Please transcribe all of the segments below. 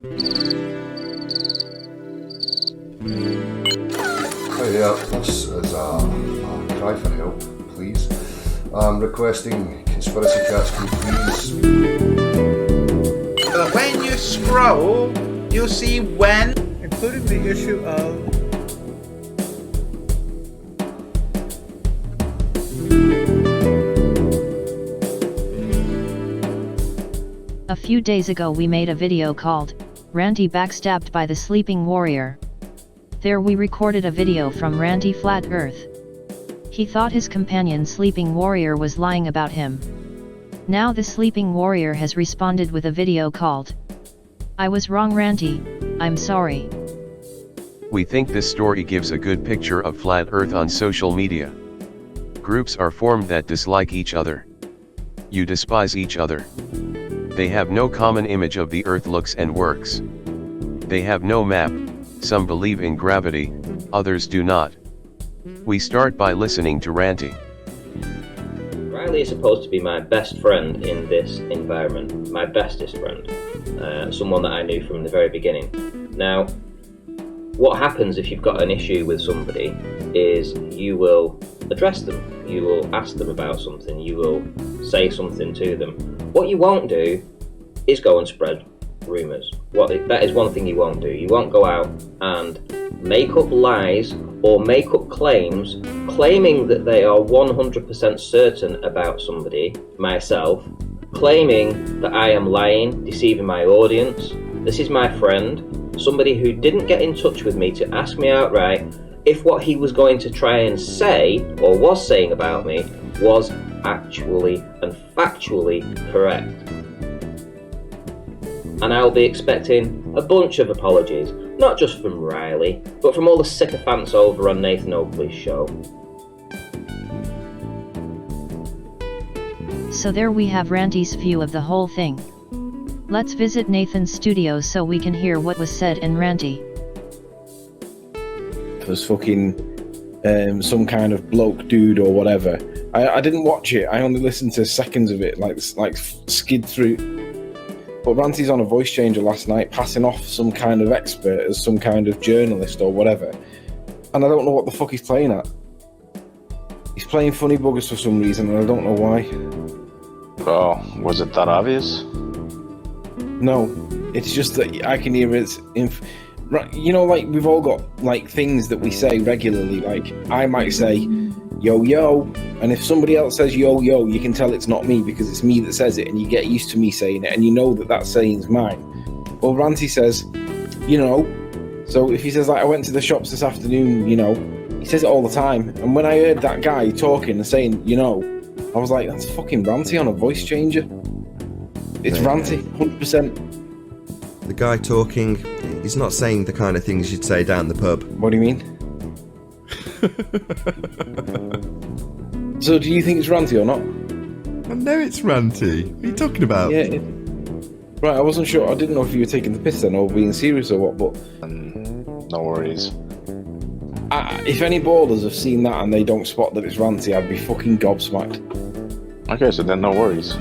Hi there, this is a cry for help, please. I'm requesting Conspiracy Cats, can you please? When you scroll, you'll see when, including the issue of A few days ago we made a video called, Ranty Backstabbed by the Sleeping Warrior. There we recorded a video from Ranty Flat Earth. He thought his companion Sleeping Warrior was lying about him. Now the Sleeping Warrior has responded with a video called, I was wrong Ranty, I'm sorry. We think this story gives a good picture of Flat Earth on social media. Groups are formed that dislike each other. You despise each other. They have no common image of the Earth looks and works. They have no map, some believe in gravity, others do not. We start by listening to Ranty. Riley is supposed to be my best friend in this environment, my bestest friend, someone that I knew from the very beginning. Now, what happens if you've got an issue with somebody is you will address them, you will ask them about something, you will say something to them. What you won't do is go and spread rumours. That is one thing you won't do. You won't go out and make up lies or make up claims, claiming that they are 100% certain about somebody, myself, claiming that I am lying, deceiving my audience. This is my friend, somebody who didn't get in touch with me to ask me outright if what he was going to try and say, or was saying about me, was actually and factually correct. And I'll be expecting a bunch of apologies, not just from Riley, but from all the sycophants over on Nathan Oakleys' show. So there we have Ranty's view of the whole thing. Let's visit Nathan's studio so we can hear what was said in Ranty. it was fucking some kind of bloke dude or whatever. I didn't watch it. I only listened to seconds of it, like skid through. But Ranty's on a voice changer last night, passing off some kind of expert as some kind of journalist or whatever. And I don't know what the fuck he's playing at. He's playing funny buggers for some reason, and I don't know why. Oh, was it that obvious? No, it's just that I can hear it. You know, like we've all got like things that we say regularly. Like I might say, yo, yo. And if somebody else says yo, yo, you can tell it's not me because it's me that says it, and you get used to me saying it, and you know that that saying's mine. Well, Ranty says, you know, so if he says, like, I went to the shops this afternoon, you know, he says it all the time. And when I heard that guy talking and saying, you know, I was like, that's fucking Ranty on a voice changer. It's Ranty, 100%. The guy talking, he's not saying the kind of things you'd say down the pub. What do you mean? So do you think it's Ranty or not? I know it's Ranty. What are you talking about? Yeah. Right, I wasn't sure. I didn't know if you were taking the piss then or being serious or what, but... No worries. If any ballers have seen that and they don't spot that it's Ranty, I'd be fucking gobsmacked. Okay, so then no worries.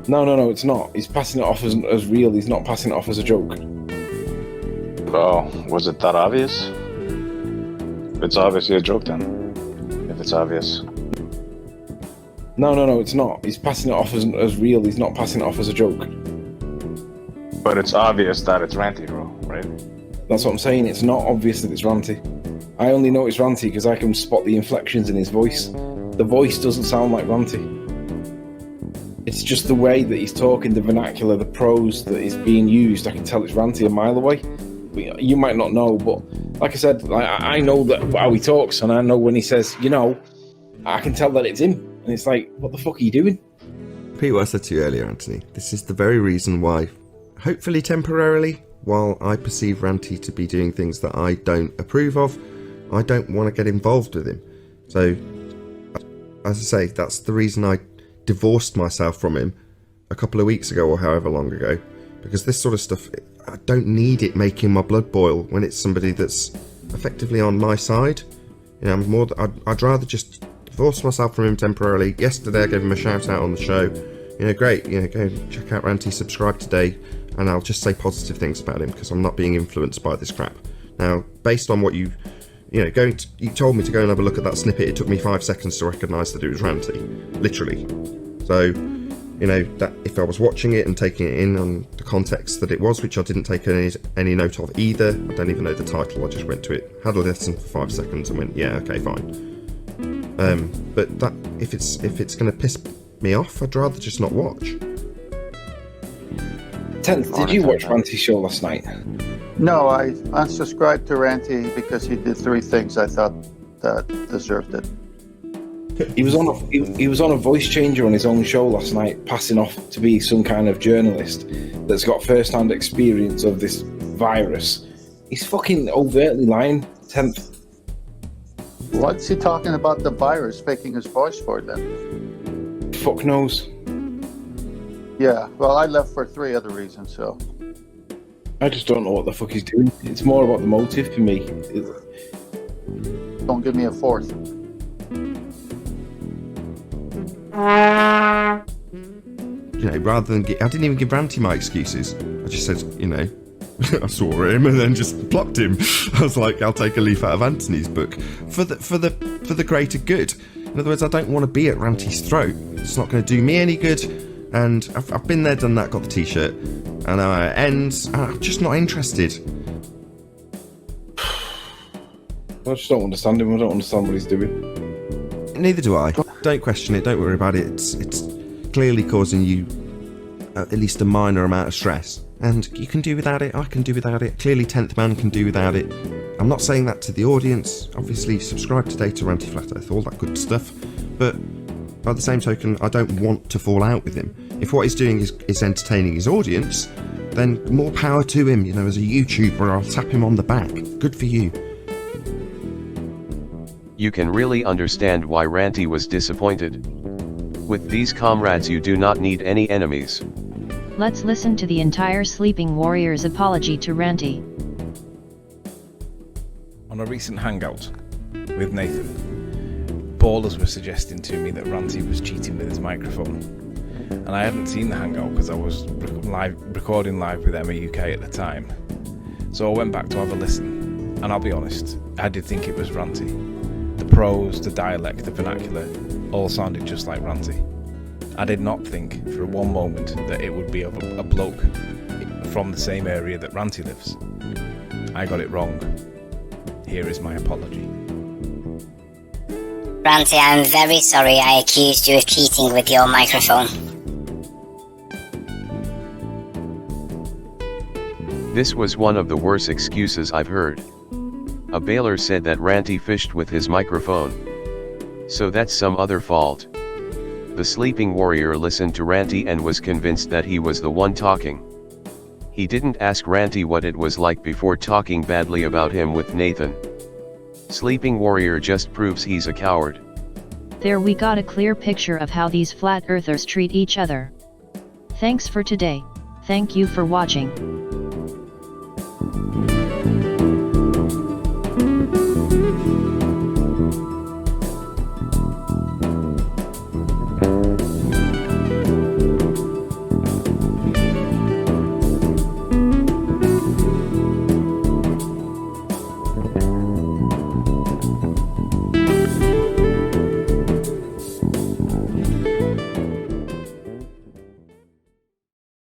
No, it's not. He's passing it off as real. He's not passing it off as a joke. Oh, was it that obvious? It's obviously a joke then. If it's obvious. No, it's not. He's passing it off as real. He's not passing it off as a joke. But it's obvious that it's Ranty, bro, right? That's what I'm saying. It's not obvious that it's Ranty. I only know it's Ranty because I can spot the inflections in his voice. The voice doesn't sound like Ranty. It's just the way that he's talking, the vernacular, the prose that is being used. I can tell it's Ranty a mile away. You might not know, but like I said, I know that how he talks, and I know when he says, you know, I can tell that it's him. And it's like, what the fuck are you doing? Repeat what I said to you earlier, Anthony. This is the very reason why, hopefully temporarily, while I perceive Ranty to be doing things that I don't approve of, I don't want to get involved with him. So, as I say, that's the reason I divorced myself from him a couple of weeks ago or however long ago, because this sort of stuff, I don't need it making my blood boil when it's somebody that's effectively on my side. You know, I'd rather just divorce myself from him temporarily. Yesterday I gave him a shout out on the show, great. Go check out Ranty, subscribe today, and I'll just say positive things about him because I'm not being influenced by this crap. Now, based on what you told me to go and have a look at that snippet, it took me 5 seconds to recognise that it was Ranty, literally. So, that if I was watching it and taking it in on the context that it was, which I didn't take any note of either, I don't even know the title, I just went to it, had a listen for 5 seconds and went, yeah, okay, fine. But that if it's going to piss me off, I'd rather just not watch. 10th, did you watch Ranty's show last night? No, I unsubscribed to Ranty because he did 3 things I thought that deserved it. He was on a voice changer on his own show last night, passing off to be some kind of journalist that's got first-hand experience of this virus. He's fucking overtly lying. 10th. What's he talking about the virus, faking his voice for then? Fuck knows. Yeah, well, I left for 3 other reasons, so. I just don't know what the fuck he's doing. It's more about the motive for me. Don't give me a 4th. Rather than I didn't even give Ranty my excuses. I just said, I saw him and then just plucked him. I was like, I'll take a leaf out of Anthony's book for the greater good. In other words, I don't want to be at Ranty's throat. It's not going to do me any good. And I've been there, done that, got the t-shirt, and it ends. I'm just not interested. I just don't understand him. I don't understand what he's doing. Neither do I. Don't question it. Don't worry about it. It's clearly causing you at least a minor amount of stress. And you can do without it. I can do without it. Clearly 10th Man can do without it. I'm not saying that to the audience. Obviously, subscribe today to Ranty Flat Earth, all that good stuff. But by the same token, I don't want to fall out with him. If what he's doing is entertaining his audience, then more power to him. As a YouTuber, I'll tap him on the back. Good for you. You can really understand why Ranty was disappointed. With these comrades you do not need any enemies. Let's listen to the entire Sleeping Warrior's apology to Ranty. On a recent hangout with Nathan, ballers were suggesting to me that Ranty was cheating with his microphone. And I hadn't seen the hangout because I was recording live with Emma UK at the time. So I went back to have a listen, and I'll be honest, I did think it was Ranty. The prose, the dialect, the vernacular, all sounded just like Ranty. I did not think for one moment that it would be a bloke from the same area that Ranty lives. I got it wrong. Here is my apology. Ranty, I'm very sorry I accused you of cheating with your microphone. This was one of the worst excuses I've heard. A bailer said that Ranty fished with his microphone. So that's some other fault. The Sleeping Warrior listened to Ranty and was convinced that he was the one talking. He didn't ask Ranty what it was like before talking badly about him with Nathan. Sleeping Warrior just proves he's a coward. There we got a clear picture of how these flat earthers treat each other. Thanks for today. Thank you for watching.